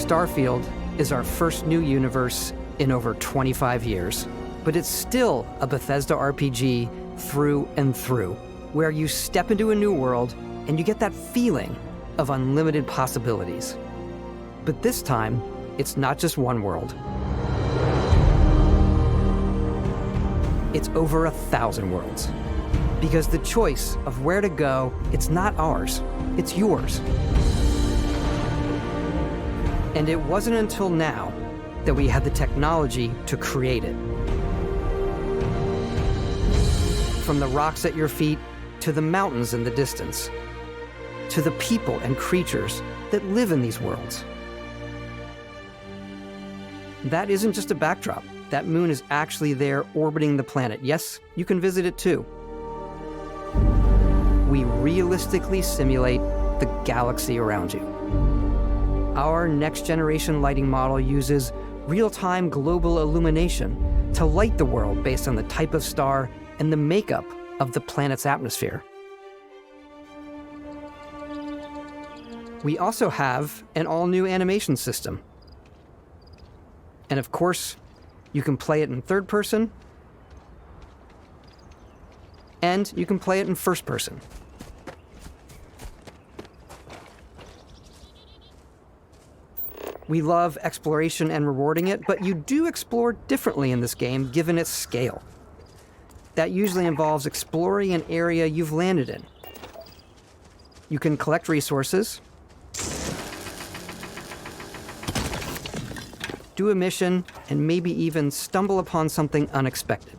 Starfield is our first new universe in over 25 years, but it's still a Bethesda RPG through and through, where you step into a new world and you get that feeling of unlimited possibilities. But this time, it's not just one world. It's over 1,000 worlds. Because the choice of where to go, it's not ours, it's yours. And it wasn't until now that we had the technology to create it. From the rocks at your feet, to the mountains in the distance, to the people and creatures that live in these worlds. That isn't just a backdrop. That moon is actually there orbiting the planet. Yes, you can visit it too. We realistically simulate the galaxy around you. Our next-generation lighting model uses real-time global illumination to light the world based on the type of star and the makeup of the planet's atmosphere. We also have an all-new animation system. And of course, you can play it in third person, and you can play it in first person. We love exploration and rewarding it, but you do explore differently in this game given its scale. That usually involves exploring an area you've landed in. You can collect resources, do a mission, and maybe even stumble upon something unexpected.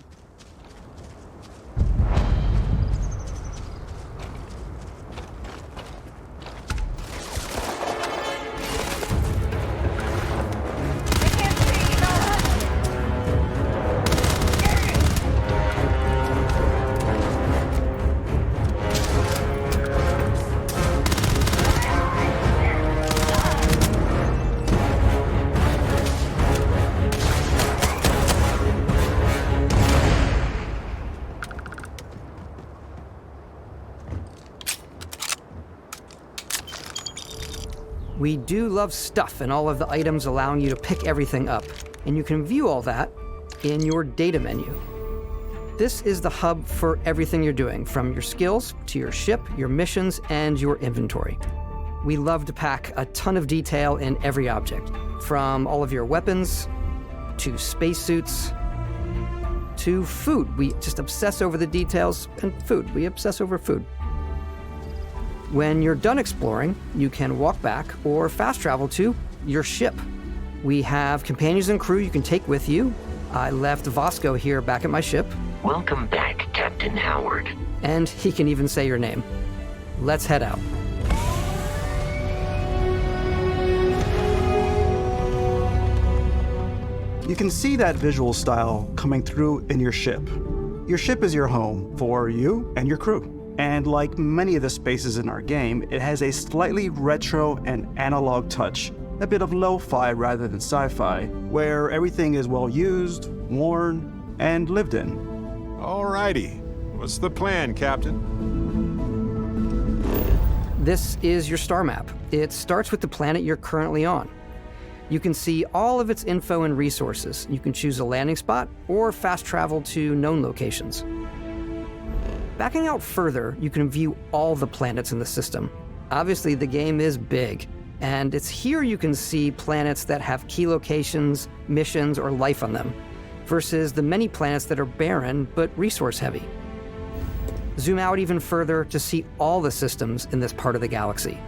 We do love stuff and all of the items allowing you to pick everything up, and you can view all that in your data menu. This is the hub for everything you're doing, from your skills to your ship, your missions, and your inventory. We love to pack a ton of detail in every object, from all of your weapons, to spacesuits, to food. We just obsess over the details, and food. We obsess over food. When you're done exploring, you can walk back or fast travel to your ship. We have companions and crew you can take with you. I left Vasco here back at my ship. Welcome back, Captain Howard. And he can even say your name. Let's head out. You can see that visual style coming through in your ship. Your ship is your home for you and your crew. And like many of the spaces in our game, it has a slightly retro and analog touch, a bit of lo-fi rather than sci-fi, where everything is well used, worn, and lived in. Alrighty. What's the plan, Captain? This is your star map. It starts with the planet you're currently on. You can see all of its info and resources. You can choose a landing spot or fast travel to known locations. Backing out further, you can view all the planets in the system. Obviously, the game is big, and it's here you can see planets that have key locations, missions, or life on them, versus the many planets that are barren but resource-heavy. Zoom out even further to see all the systems in this part of the galaxy.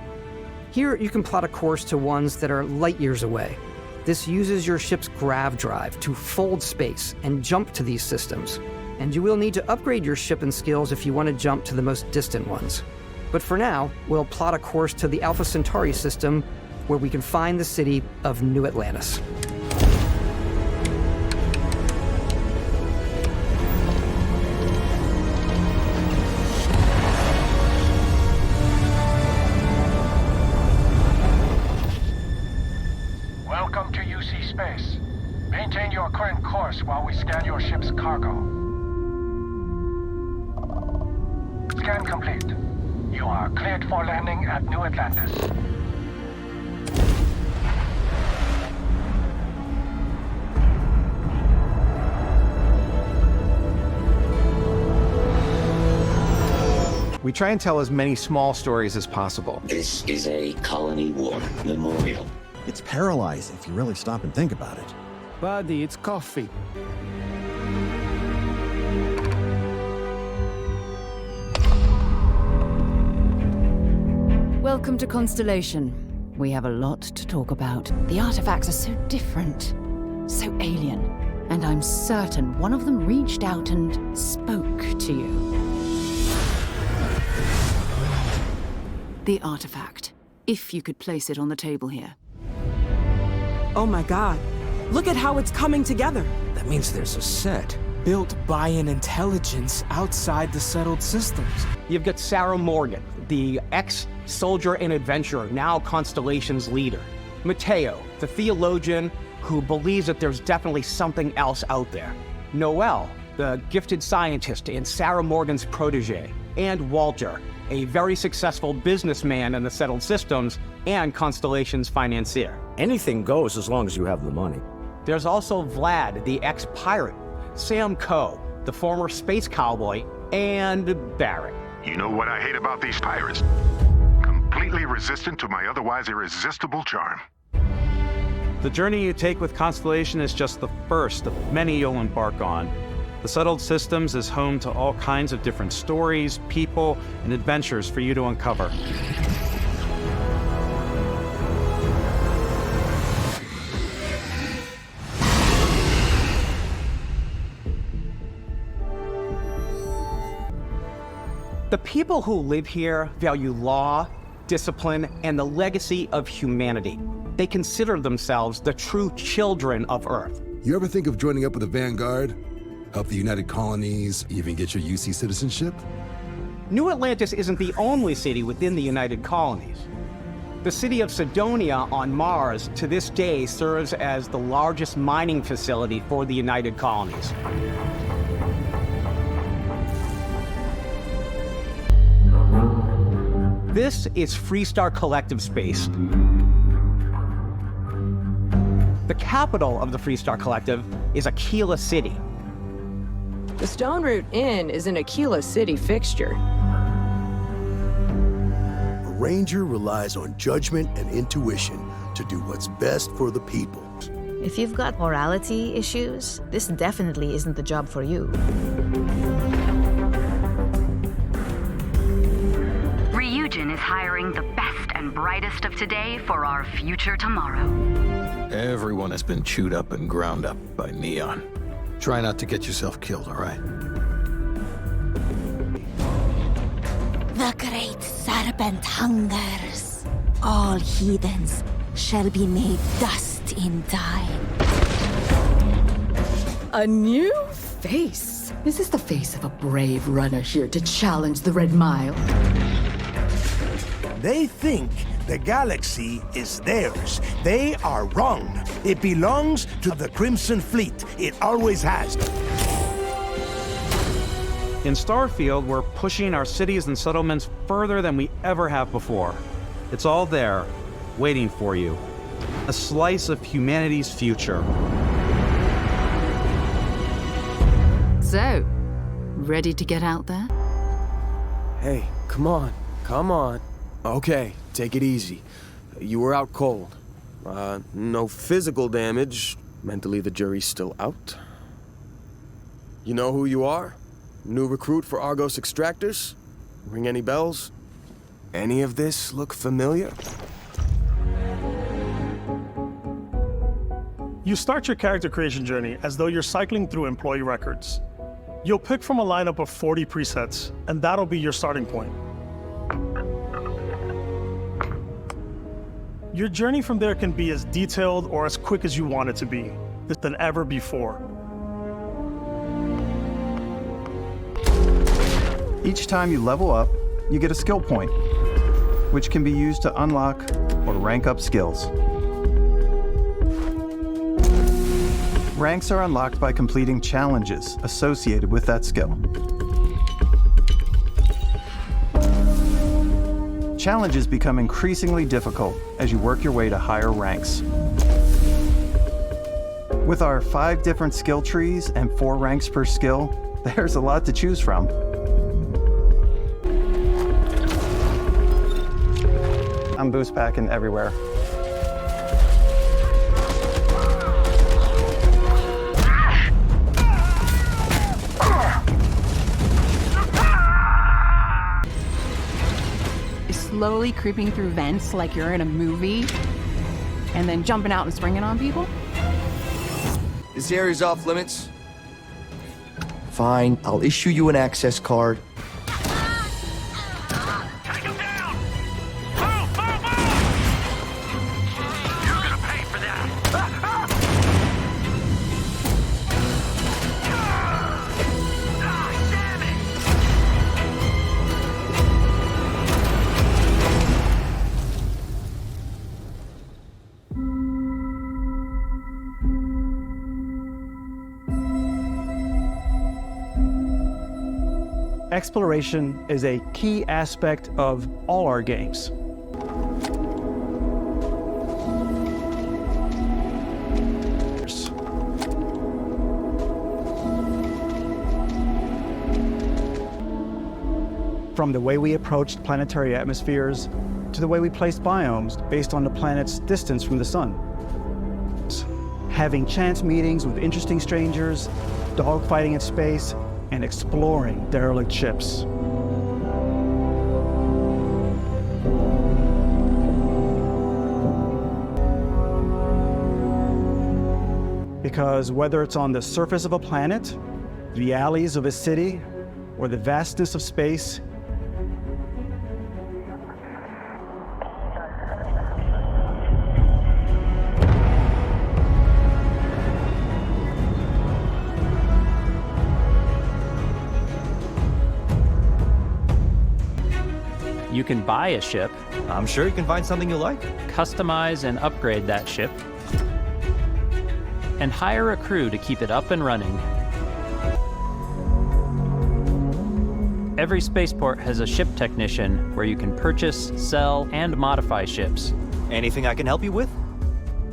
Here, you can plot a course to ones that are light years away. This uses your ship's grav drive to fold space and jump to these systems. And you will need to upgrade your ship and skills if you want to jump to the most distant ones. But for now, we'll plot a course to the Alpha Centauri system, where we can find the city of New Atlantis. Welcome to UC Space. Maintain your current course while we scan your ship's cargo. Scan complete. You are cleared for landing at New Atlantis. We try and tell as many small stories as possible. This is a colony war memorial. It's paralyzing if you really stop and think about it. Buddy, it's coffee. Welcome to Constellation. We have a lot to talk about. The artifacts are so different, so alien, and I'm certain one of them reached out and spoke to you. The artifact, if you could place it on the table here. Oh my god, look at how it's coming together. That means there's a set built by an intelligence outside the settled systems. You've got Sarah Morgan, the ex-soldier and adventurer, now Constellation's leader. Mateo, the theologian who believes that there's definitely something else out there. Noel, the gifted scientist and Sarah Morgan's protege. And Walter, a very successful businessman in the settled systems and Constellation's financier. Anything goes as long as you have the money. There's also Vlad, the ex-pirate, Sam Coe, the former space cowboy, and Barrett. You know what I hate about these pirates? Completely resistant to my otherwise irresistible charm. The journey you take with Constellation is just the first of many you'll embark on. The Settled Systems is home to all kinds of different stories, people, and adventures for you to uncover. The people who live here value law, discipline, and the legacy of humanity. They consider themselves the true children of Earth. You ever think of joining up with the Vanguard? Help the United Colonies, even get your UC citizenship? New Atlantis isn't the only city within the United Colonies. The city of Sidonia on Mars to this day serves as the largest mining facility for the United Colonies. This is Freestar Collective Space. The capital of the Freestar Collective is Aquila City. The Stone Root Inn is an Aquila City fixture. A ranger relies on judgment and intuition to do what's best for the people. If you've got morality issues, this definitely isn't the job for you. Ryujin is hiring the best and brightest of today for our future tomorrow. Everyone has been chewed up and ground up by Neon. Try not to get yourself killed, all right? The great serpent hungers. All heathens shall be made dust in time. A new face? Is this the face of a brave runner here to challenge the Red Mile? They think the galaxy is theirs. They are wrong. It belongs to the Crimson Fleet. It always has. In Starfield, we're pushing our cities and settlements further than we ever have before. It's all there, waiting for you. A slice of humanity's future. So, ready to get out there? Hey, come on, come on. Okay, take it easy. You were out cold. No physical damage. Mentally, the jury's still out. You know who you are? New recruit for Argos Extractors? Ring any bells? Any of this look familiar? You start your character creation journey as though you're cycling through employee records. You'll pick from a lineup of 40 presets, and that'll be your starting point. Your journey from there can be as detailed or as quick as you want it to be, than ever before. Each time you level up, you get a skill point, which can be used to unlock or rank up skills. Ranks are unlocked by completing challenges associated with that skill. Challenges become increasingly difficult as you work your way to higher ranks. With our 5 different skill trees and 4 ranks per skill, there's a lot to choose from. I'm boost packing everywhere. Slowly creeping through vents like you're in a movie, and then jumping out and springing on people? This area's off limits. Fine, I'll issue you an access card. Exploration is a key aspect of all our games. From the way we approached planetary atmospheres to the way we placed biomes based on the planet's distance from the sun. Having chance meetings with interesting strangers, dogfighting in space, and exploring derelict ships. Because whether it's on the surface of a planet, the alleys of a city, or the vastness of space, you can buy a ship. I'm sure you can find something you like. Customize and upgrade that ship. And hire a crew to keep it up and running. Every spaceport has a ship technician where you can purchase, sell, and modify ships. Anything I can help you with?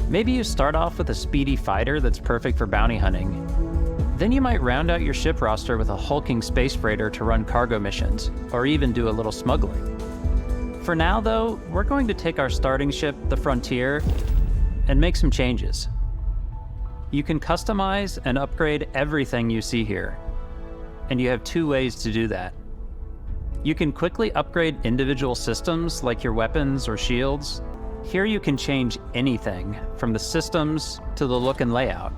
Maybe you start off with a speedy fighter that's perfect for bounty hunting. Then you might round out your ship roster with a hulking space freighter to run cargo missions, or even do a little smuggling. For now, though, we're going to take our starting ship, the Frontier, and make some changes. You can customize and upgrade everything you see here, and you have two ways to do that. You can quickly upgrade individual systems like your weapons or shields. Here you can change anything, from the systems to the look and layout.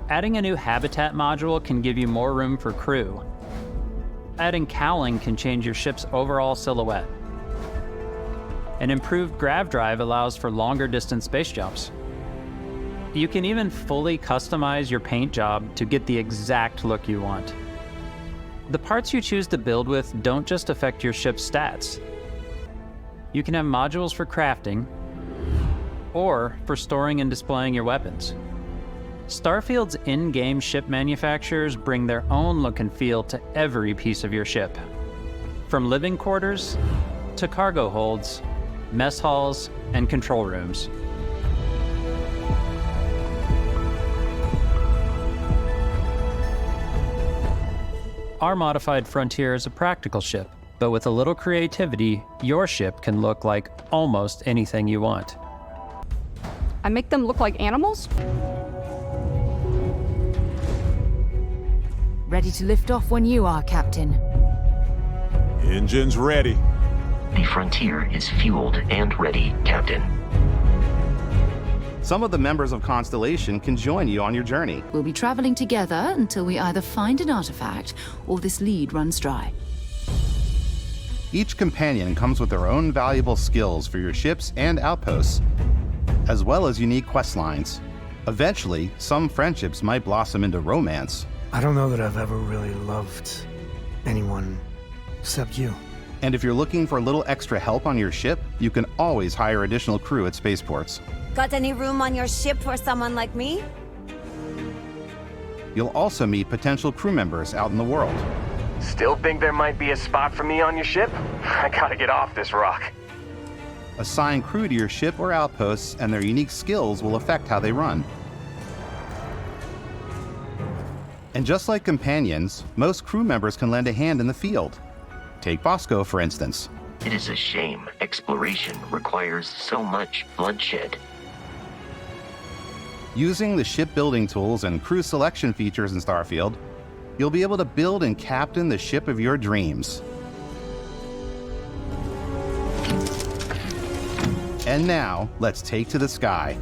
Adding a new habitat module can give you more room for crew. Adding cowling can change your ship's overall silhouette. An improved grav drive allows for longer distance space jumps. You can even fully customize your paint job to get the exact look you want. The parts you choose to build with don't just affect your ship's stats. You can have modules for crafting, or for storing and displaying your weapons. Starfield's in-game ship manufacturers bring their own look and feel to every piece of your ship. From living quarters to cargo holds, mess halls, and control rooms. Our modified Frontier is a practical ship, but with a little creativity, your ship can look like almost anything you want. I make them look like animals? Ready to lift off when you are, Captain. Engines ready. The Frontier is fueled and ready, Captain. Some of the members of Constellation can join you on your journey. We'll be traveling together until we either find an artifact or this lead runs dry. Each companion comes with their own valuable skills for your ships and outposts, as well as unique quest lines. Eventually, some friendships might blossom into romance. I don't know that I've ever really loved anyone except you. And if you're looking for a little extra help on your ship, you can always hire additional crew at spaceports. Got any room on your ship for someone like me? You'll also meet potential crew members out in the world. Still think there might be a spot for me on your ship? I gotta get off this rock. Assign crew to your ship or outposts, and their unique skills will affect how they run. And just like companions, most crew members can lend a hand in the field. Take Bosco, for instance. It is a shame exploration requires so much bloodshed. Using the shipbuilding tools and crew selection features in Starfield, you'll be able to build and captain the ship of your dreams. And now, let's take to the sky.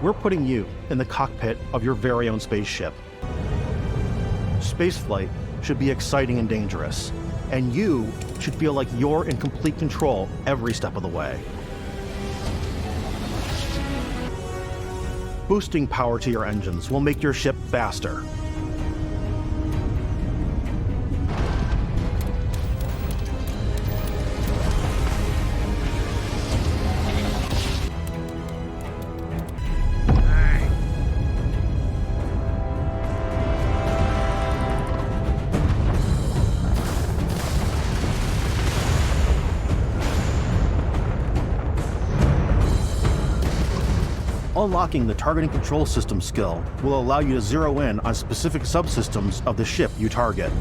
We're putting you in the cockpit of your very own spaceship. Spaceflight should be exciting and dangerous, and you should feel like you're in complete control every step of the way. Boosting power to your engines will make your ship faster. Unlocking the targeting control system skill will allow you to zero in on specific subsystems of the ship you target.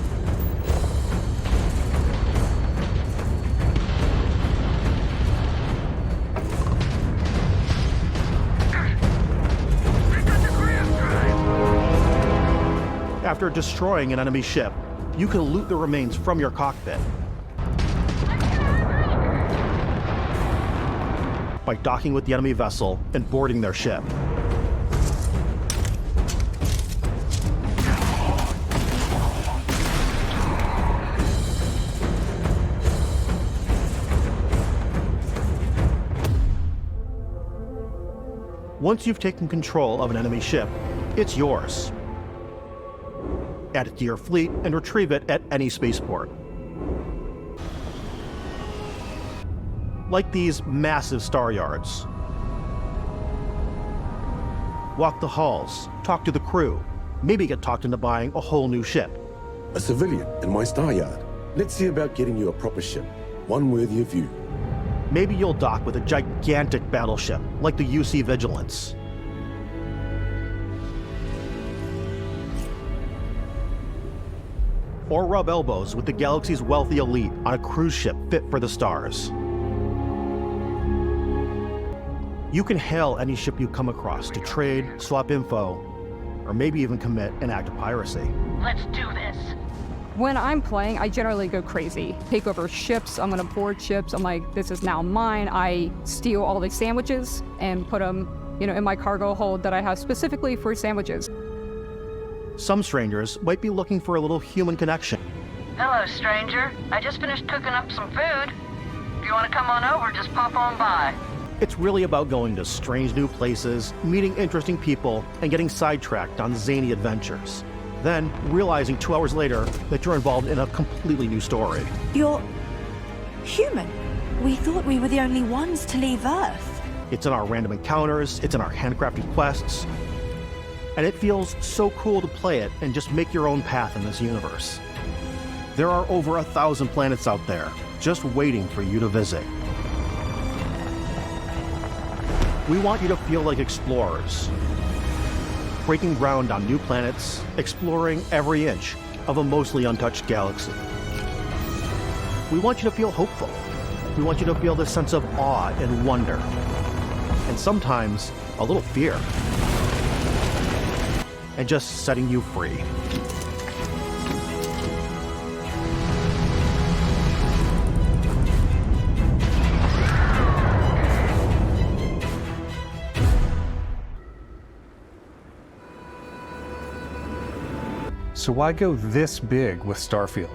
After destroying an enemy ship, you can loot the remains from your cockpit by docking with the enemy vessel and boarding their ship. Once you've taken control of an enemy ship, it's yours. Add it to your fleet and retrieve it at any spaceport. Like these massive star yards. Walk the halls, talk to the crew, maybe get talked into buying a whole new ship. A civilian in my star yard. Let's see about getting you a proper ship, one worthy of you. Maybe you'll dock with a gigantic battleship, like the UC Vigilance. Or rub elbows with the galaxy's wealthy elite on a cruise ship fit for the stars. You can hail any ship you come across to trade, swap info, or maybe even commit an act of piracy. Let's do this. When I'm playing, I generally go crazy. Take over ships, I'm gonna board ships, I'm like, this is now mine. I steal all the sandwiches and put them, in my cargo hold that I have specifically for sandwiches. Some strangers might be looking for a little human connection. Hello, stranger. I just finished cooking up some food. If you want to come on over, just pop on by. It's really about going to strange new places, meeting interesting people, and getting sidetracked on zany adventures. Then, realizing 2 hours later that you're involved in a completely new story. You're human. We thought we were the only ones to leave Earth. It's in our random encounters, it's in our handcrafted quests, and it feels so cool to play it and just make your own path in this universe. There are over 1,000 planets out there, just waiting for you to visit. We want you to feel like explorers, breaking ground on new planets, exploring every inch of a mostly untouched galaxy. We want you to feel hopeful. We want you to feel this sense of awe and wonder, and sometimes a little fear, and just setting you free. So why go this big with Starfield?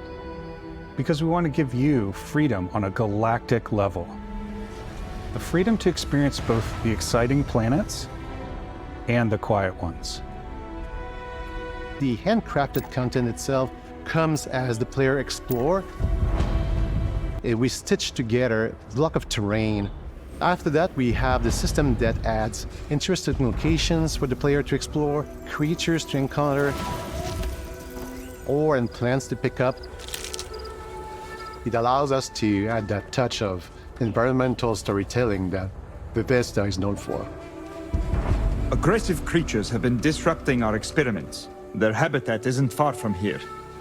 Because we want to give you freedom on a galactic level. The freedom to experience both the exciting planets and the quiet ones. The handcrafted content itself comes as the player explores. We stitch together a block of terrain. After that, we have the system that adds interesting locations for the player to explore, creatures to encounter. ore and plants to pick up. It allows us to add that touch of environmental storytelling that Bethesda is known for. Aggressive creatures have been disrupting our experiments. Their habitat isn't far from here.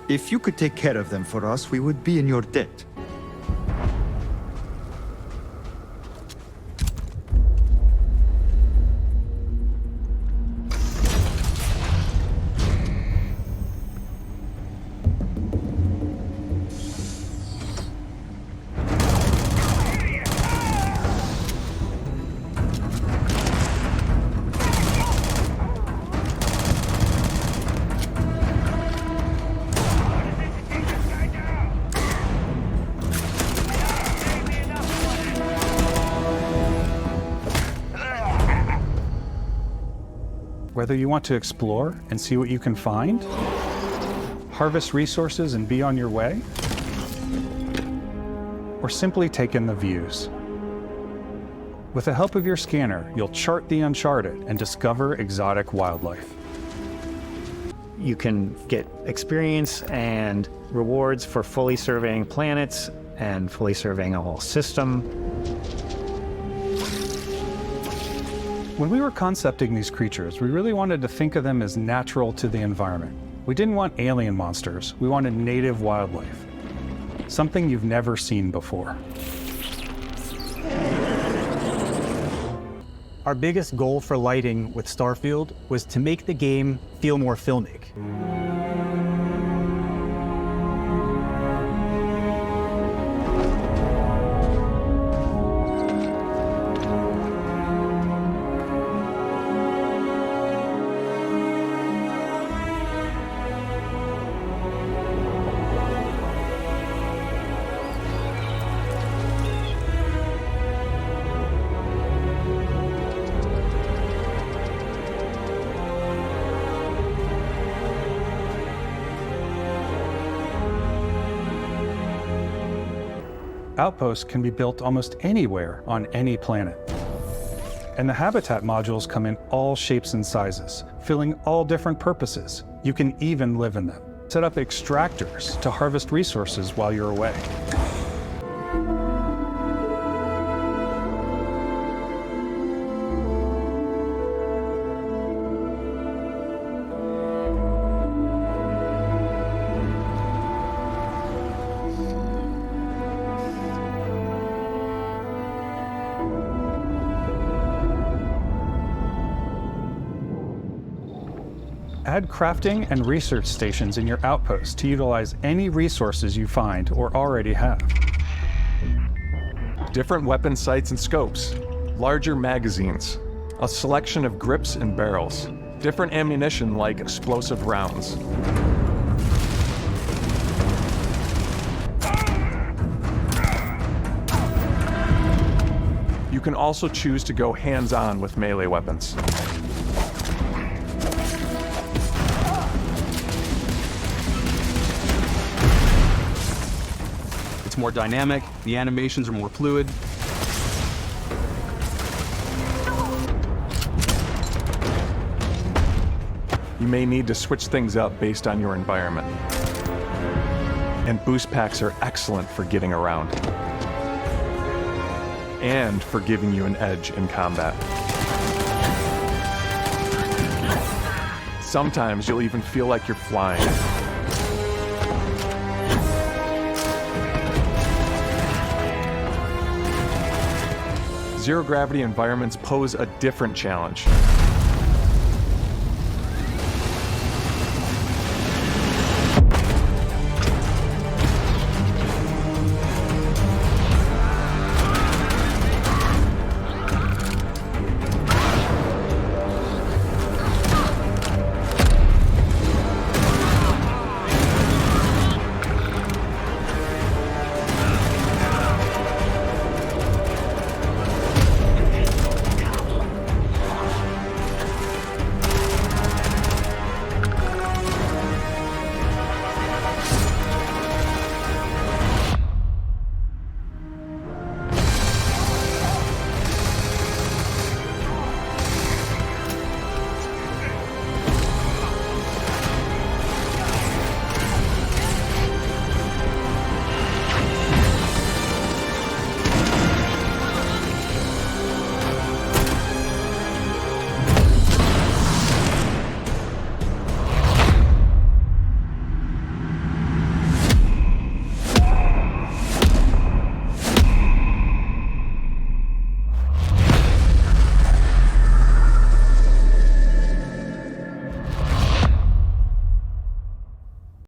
If you could take care of them for us, we would be in your debt. Whether you want to explore and see what you can find, harvest resources and be on your way, or simply take in the views. With the help of your scanner, you'll chart the uncharted and discover exotic wildlife. You can get experience and rewards for fully surveying planets and fully surveying a whole system. When we were concepting these creatures, we really wanted to think of them as natural to the environment. We didn't want alien monsters, we wanted native wildlife. Something you've never seen before. Our biggest goal for lighting with Starfield was to make the game feel more filmic. Outposts can be built almost anywhere on any planet. And the habitat modules come in all shapes and sizes, filling all different purposes. You can even live in them. Set up extractors to harvest resources while you're away. Add crafting and research stations in your outposts to utilize any resources you find or already have. Different weapon sights and scopes, larger magazines, a selection of grips and barrels, different ammunition like explosive rounds. You can also choose to go hands-on with melee weapons. More dynamic, the animations are more fluid. You may need to switch things up based on your environment. And boost packs are excellent for getting around. And for giving you an edge in combat. Sometimes you'll even feel like you're flying. Zero-gravity environments pose a different challenge.